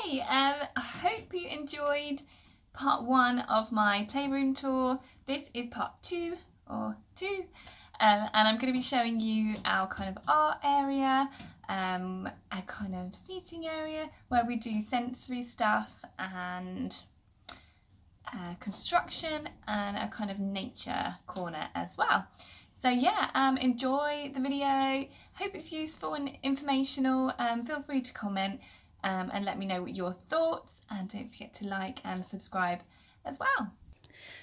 Hey, I hope you enjoyed part 1 of my playroom tour. This is part 2, and I'm going to be showing you our kind of art area, a kind of seating area where we do sensory stuff and construction, and a kind of nature corner as well. So yeah, enjoy the video. Hope it's useful and informational. Feel free to comment and let me know what your thoughts, and don't forget to like and subscribe as well.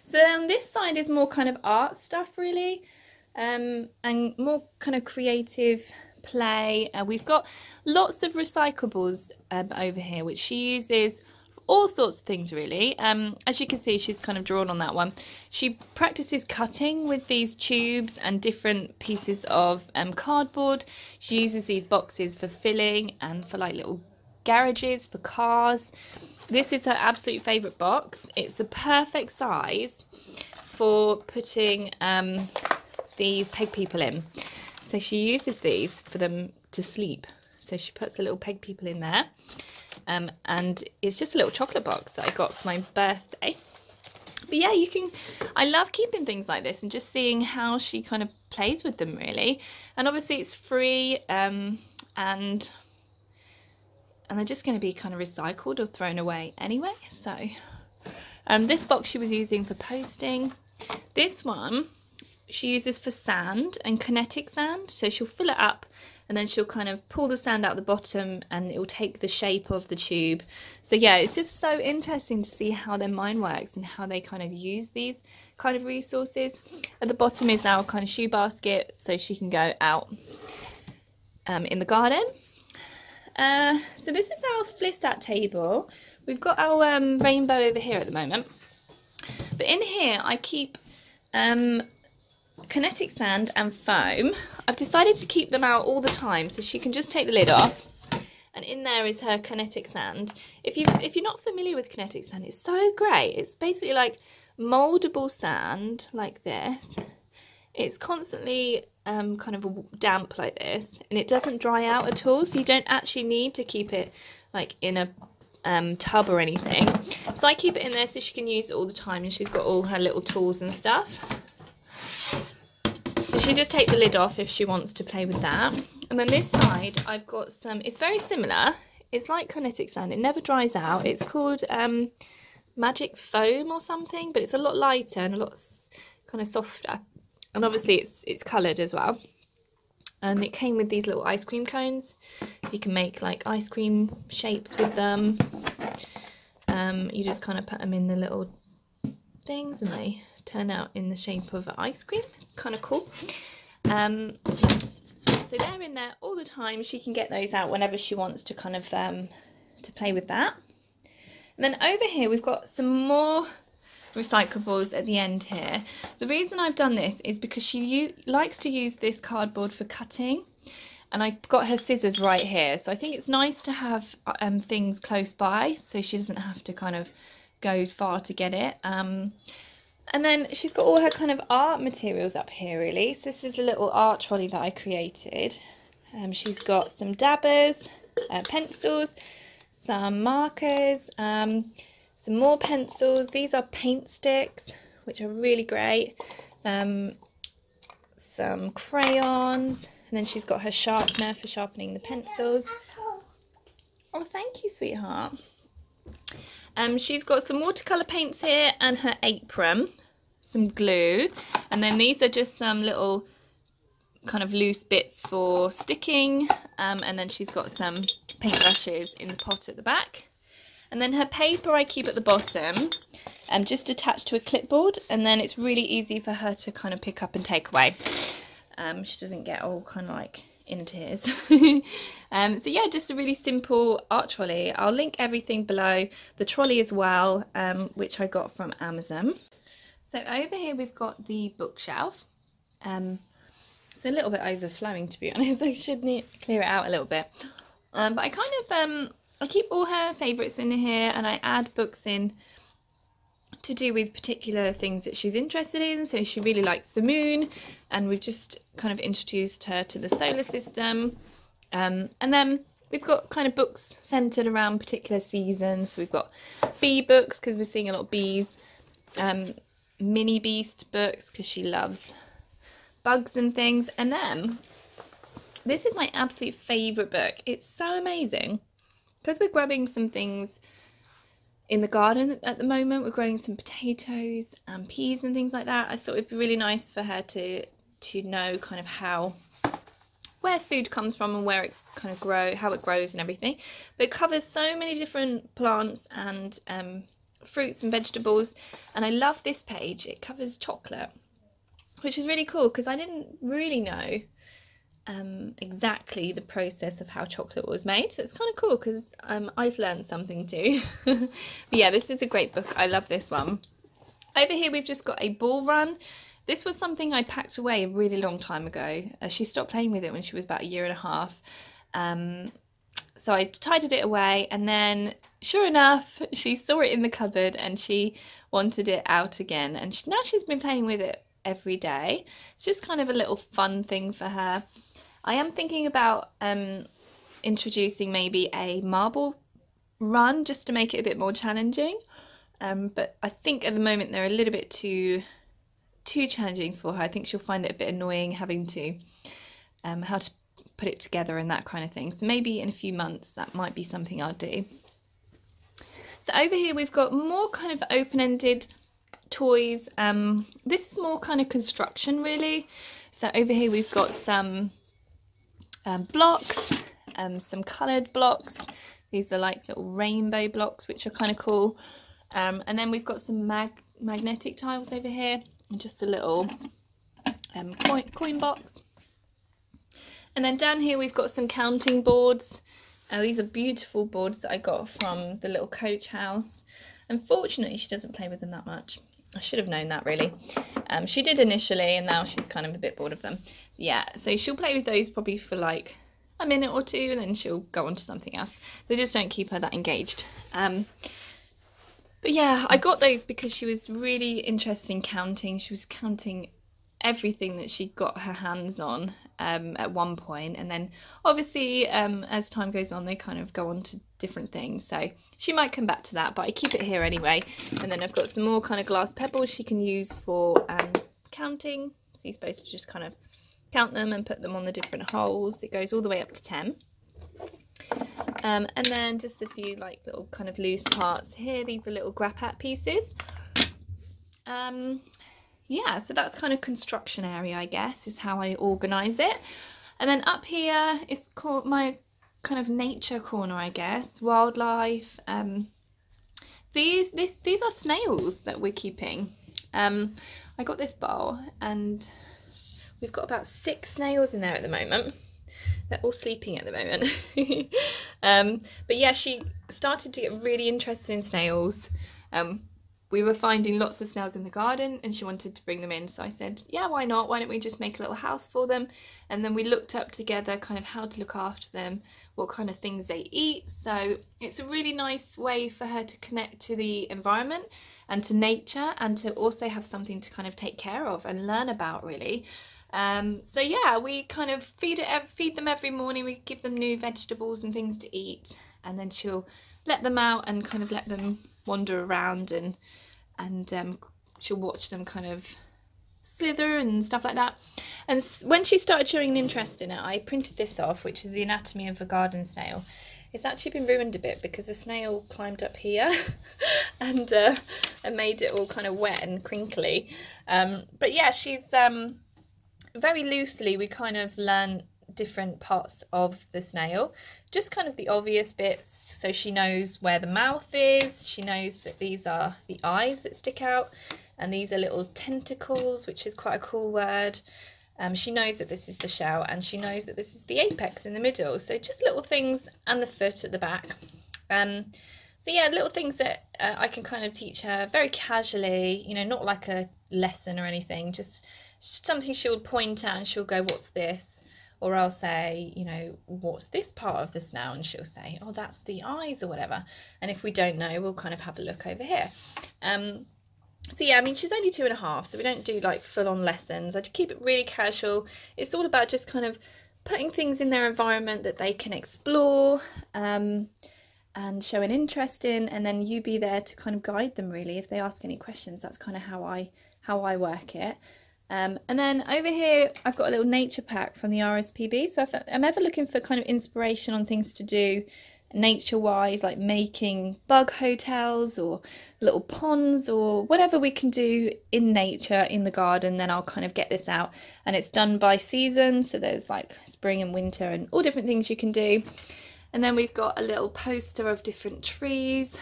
So on this side is more kind of art stuff really, and more kind of creative play. We've got lots of recyclables over here, which she uses for all sorts of things really. As you can see, she's kind of drawn on that one. She practices cutting with these tubes and different pieces of cardboard. She uses these boxes for filling and for like little garages for cars. This is her absolute favourite box. It's the perfect size for putting these peg people in. So she uses these for them to sleep. So she puts the little peg people in there. And it's just a little chocolate box that I got for my birthday. But yeah, I love keeping things like this and just seeing how she kind of plays with them really. And obviously it's free, and they're just going to be kind of recycled or thrown away anyway. So this box she was using for posting. This one she uses for sand and kinetic sand. So she'll fill it up and then she'll kind of pull the sand out the bottom and it will take the shape of the tube. So yeah, it's just so interesting to see how their mind works and how they kind of use these kind of resources. At the bottom is our kind of shoe basket, so she can go out in the garden. So this is our Flissat table. We've got our rainbow over here at the moment. But in here I keep kinetic sand and foam. I've decided to keep them out all the time so she can just take the lid off. And in there is her kinetic sand. If you're not familiar with kinetic sand, it's so great. It's basically like mouldable sand like this. It's constantly kind of damp like this, and it doesn't dry out at all, so you don't actually need to keep it like in a tub or anything. So I keep it in there so she can use it all the time, and she's got all her little tools and stuff. So she just take the lid off if she wants to play with that. And then this side I've got some, it's very similar, it's like kinetic sand, it never dries out. It's called magic foam or something, but it's a lot lighter and a lot kind of softer. And obviously it's coloured as well. And it came with these little ice cream cones. So you can make like ice cream shapes with them. You just kind of put them in the little things and they turn out in the shape of ice cream. It's kind of cool. So they're in there all the time. She can get those out whenever she wants to kind of to play with that. And then over here we've got some more recyclables at the end here. The reason I've done this is because she likes to use this cardboard for cutting, and I've got her scissors right here, so I think it's nice to have things close by so she doesn't have to kind of go far to get it. And then she's got all her kind of art materials up here really. So this is a little art trolley that I created. She's got some dabbers, pencils, some markers, some more pencils. These are paint sticks, which are really great. Some crayons, and then she's got her sharpener for sharpening the pencils. Oh, thank you, sweetheart. She's got some watercolour paints here and her apron, some glue, and then these are just some little kind of loose bits for sticking, and then she's got some paintbrushes in the pot at the back. And then her paper I keep at the bottom, just attached to a clipboard, and then it's really easy for her to kind of pick up and take away. She doesn't get all kind of like in tears. So yeah, just a really simple art trolley. I'll link everything below, the trolley as well, which I got from Amazon. So over here we've got the bookshelf. It's a little bit overflowing, to be honest. I should clear it out a little bit. But I kind of I keep all her favourites in here, and I add books in to do with particular things that she's interested in. So she really likes the moon, and we've just kind of introduced her to the solar system. And then we've got kind of books centered around particular seasons. So we've got bee books because we're seeing a lot of bees, mini beast books because she loves bugs and things, and then this is my absolute favorite book. It's so amazing because we're grabbing some things in the garden at the moment. We're growing some potatoes and peas and things like that. I thought it'd be really nice for her to know kind of where food comes from and where it kind of how it grows and everything. But it covers so many different plants and fruits and vegetables, and I love this page. It covers chocolate, which is really cool because I didn't really know exactly the process of how chocolate was made, so it's kind of cool because I've learned something too. But yeah, this is a great book. I love this one. Over here we've just got a ball run. This was something I packed away a really long time ago. She stopped playing with it when she was about 1.5 years. So I tidied it away, and then sure enough she saw it in the cupboard and she wanted it out again, and now she's been playing with it every day. It's just kind of a little fun thing for her. I am thinking about introducing maybe a marble run just to make it a bit more challenging, but I think at the moment they're a little bit too challenging for her. I think she'll find it a bit annoying having to how to put it together and that kind of thing. So maybe in a few months that might be something I'll do. So over here we've got more kind of open-ended toys. This is more kind of construction really. So over here we've got some blocks, some coloured blocks. These are like little rainbow blocks, which are kind of cool. And then we've got some magnetic tiles over here, and just a little coin box. And then down here we've got some counting boards. These are beautiful boards that I got from the little coach house. Unfortunately, she doesn't play with them that much. I should have known that really. She did initially, and now she's kind of a bit bored of them. Yeah, so she'll play with those probably for like a minute or two, and then she'll go on to something else. They just don't keep her that engaged. But yeah, I got those because she was really interested in counting. She was counting everything that she got her hands on at one point, and then obviously as time goes on they kind of go on to different things, so she might come back to that, but I keep it here anyway. And then I've got some more kind of glass pebbles she can use for counting. So you're supposed to just kind of count them and put them on the different holes. It goes all the way up to 10. And then just a few like little kind of loose parts here. These are little grappat pieces. Yeah, so that's kind of construction area, I guess, is how I organise it. And then up here is called my kind of nature corner, I guess, wildlife. These are snails that we're keeping. I got this bowl and we've got about 6 snails in there at the moment. They're all sleeping at the moment. But yeah, she started to get really interested in snails. We were finding lots of snails in the garden and she wanted to bring them in, so I said, yeah, why not? Why don't we just make a little house for them? And then we looked up together kind of how to look after them, what kind of things they eat. So it's a really nice way for her to connect to the environment and to nature, and to also have something to kind of take care of and learn about really. So yeah, we kind of feed them every morning. We give them new vegetables and things to eat, and then she'll let them out and kind of let them wander around, and she'll watch them kind of slither and stuff like that. And when she started showing an interest in it, I printed this off, which is the anatomy of a garden snail. It's actually been ruined a bit because the snail climbed up here and made it all kind of wet and crinkly. But yeah, she's very loosely we kind of learn different parts of the snail, just kind of the obvious bits. So she knows where the mouth is, she knows that these are the eyes that stick out, and these are little tentacles, which is quite a cool word. She knows that this is the shell, and she knows that this is the apex in the middle. So just little things, and the foot at the back. So yeah, little things that I can kind of teach her very casually, you know, not like a lesson or anything, just something she would point at and she'll go, what's this? Or I'll say, you know, what's this part of the snail? And she'll say, oh, that's the eyes or whatever. And if we don't know, we'll kind of have a look over here. So yeah, I mean, she's only 2.5, so we don't do like full-on lessons. I keep it really casual. It's all about just kind of putting things in their environment that they can explore and show an interest in, and then you be there to kind of guide them really if they ask any questions. That's kind of how I work it. And then over here I've got a little nature pack from the RSPB, so if I'm ever looking for kind of inspiration on things to do nature wise, like making bug hotels or little ponds or whatever we can do in nature in the garden, then I'll kind of get this out. And it's done by season, so there's like spring and winter and all different things you can do. And then we've got a little poster of different trees.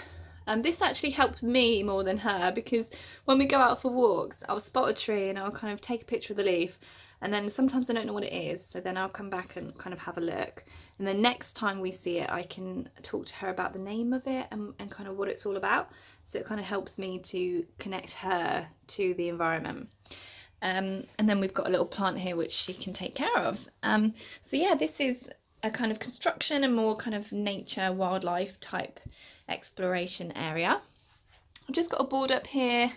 This actually helped me more than her, because when we go out for walks I'll spot a tree and I'll kind of take a picture of the leaf, and then sometimes I don't know what it is, so then I'll come back and kind of have a look, and then next time we see it I can talk to her about the name of it and kind of what it's all about, so it kind of helps me to connect her to the environment. And then we've got a little plant here which she can take care of. So yeah, this is a kind of construction and more kind of nature wildlife type exploration area. I've just got a board up here.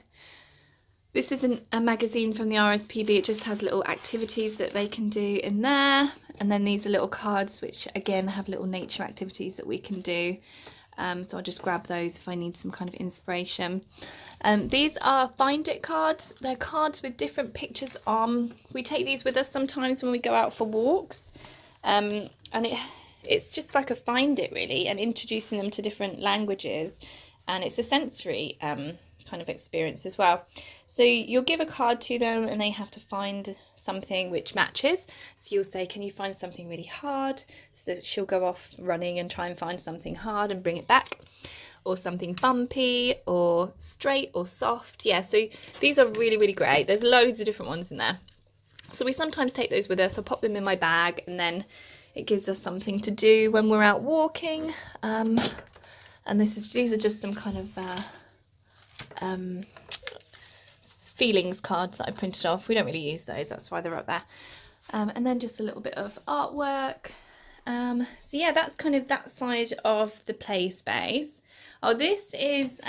This isn't a magazine from the RSPB, it just has little activities that they can do in there, and then these are little cards which again have little nature activities that we can do, so I'll just grab those if I need some kind of inspiration. These are Find It cards. They're cards with different pictures on. We take these with us sometimes when we go out for walks, and it's just like a Find It really, and introducing them to different languages, and it's a sensory kind of experience as well. So you'll give a card to them and they have to find something which matches. So you'll say, can you find something really hard? So that she'll go off running and try and find something hard and bring it back, or something bumpy or straight or soft. Yeah, so these are really, really great. There's loads of different ones in there. So we sometimes take those with us. I'll pop them in my bag, and then it gives us something to do when we're out walking. And these are just some kind of feelings cards that I printed off. We don't really use those, that's why they're up there. And then just a little bit of artwork. So yeah, that's kind of that side of the play space. Oh, this is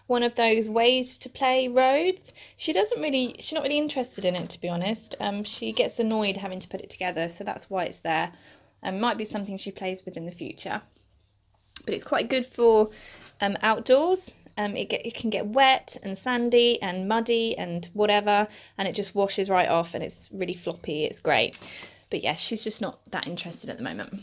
one of those ways to play roads. She's not really interested in it, to be honest. She gets annoyed having to put it together, so that's why it's there. Might be something she plays with in the future, but it's quite good for outdoors. It can get wet and sandy and muddy and whatever, and it just washes right off, and it's really floppy. It's great. But yeah, she's just not that interested at the moment.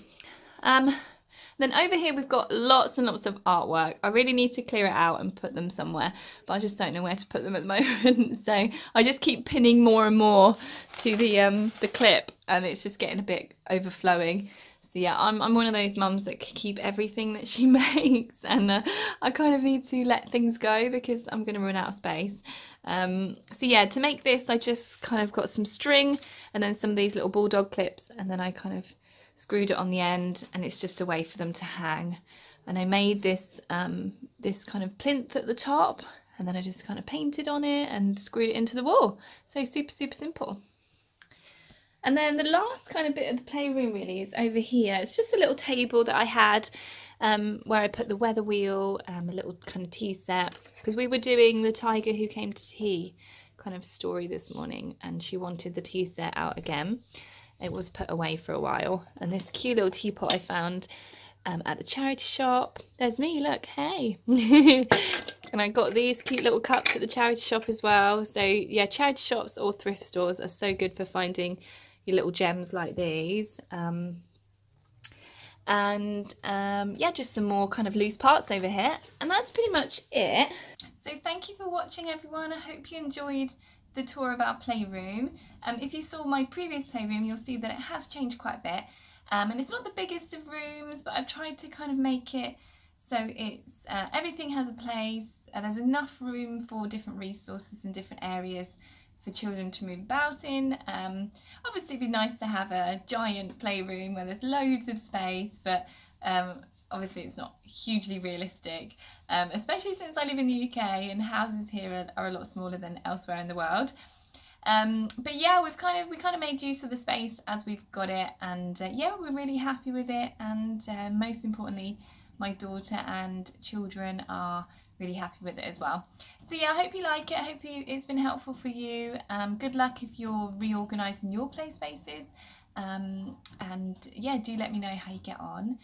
Then over here we've got lots and lots of artwork. I really need to clear it out and put them somewhere, but I just don't know where to put them at the moment. So I just keep pinning more and more to the clip, and it's just getting a bit overflowing. So yeah, I'm one of those mums that keep everything that she makes, and I kind of need to let things go because I'm going to run out of space. So yeah, to make this I just kind of got some string and then some of these little bulldog clips, and then I kind of screwed it on the end, and it's just a way for them to hang. And I made this this kind of plinth at the top, and then I just kind of painted on it and screwed it into the wall. So super, super simple. And then the last kind of bit of the playroom really is over here. It's just a little table that I had where I put the weather wheel, a little kind of tea set, because we were doing the tiger who came to tea kind of story this morning, and she wanted the tea set out again. It was put away for a while, and this cute little teapot I found at the charity shop. There's me, look, hey. And I got these cute little cups at the charity shop as well. So yeah, charity shops or thrift stores are so good for finding your little gems like these. Yeah, just some more kind of loose parts over here, and that's pretty much it. So thank you for watching, everyone. I hope you enjoyed the tour of our playroom. If you saw my previous playroom, you'll see that it has changed quite a bit, and it's not the biggest of rooms, but I've tried to kind of make it so it's everything has a place, and there's enough room for different resources in different areas for children to move about in. Obviously it'd be nice to have a giant playroom where there's loads of space, but obviously it's not hugely realistic, especially since I live in the UK and houses here are a lot smaller than elsewhere in the world. But yeah, we kind of made use of the space as we've got it, and yeah, we're really happy with it, and most importantly my daughter and children are really happy with it as well. So yeah, I hope you like it. I hope it's been helpful for you. Good luck if you're reorganising your play spaces. and yeah, do let me know how you get on.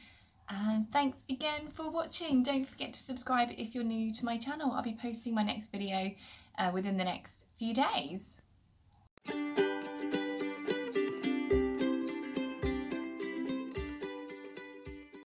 And thanks again for watching. Don't forget to subscribe if you're new to my channel. I'll be posting my next video within the next few days.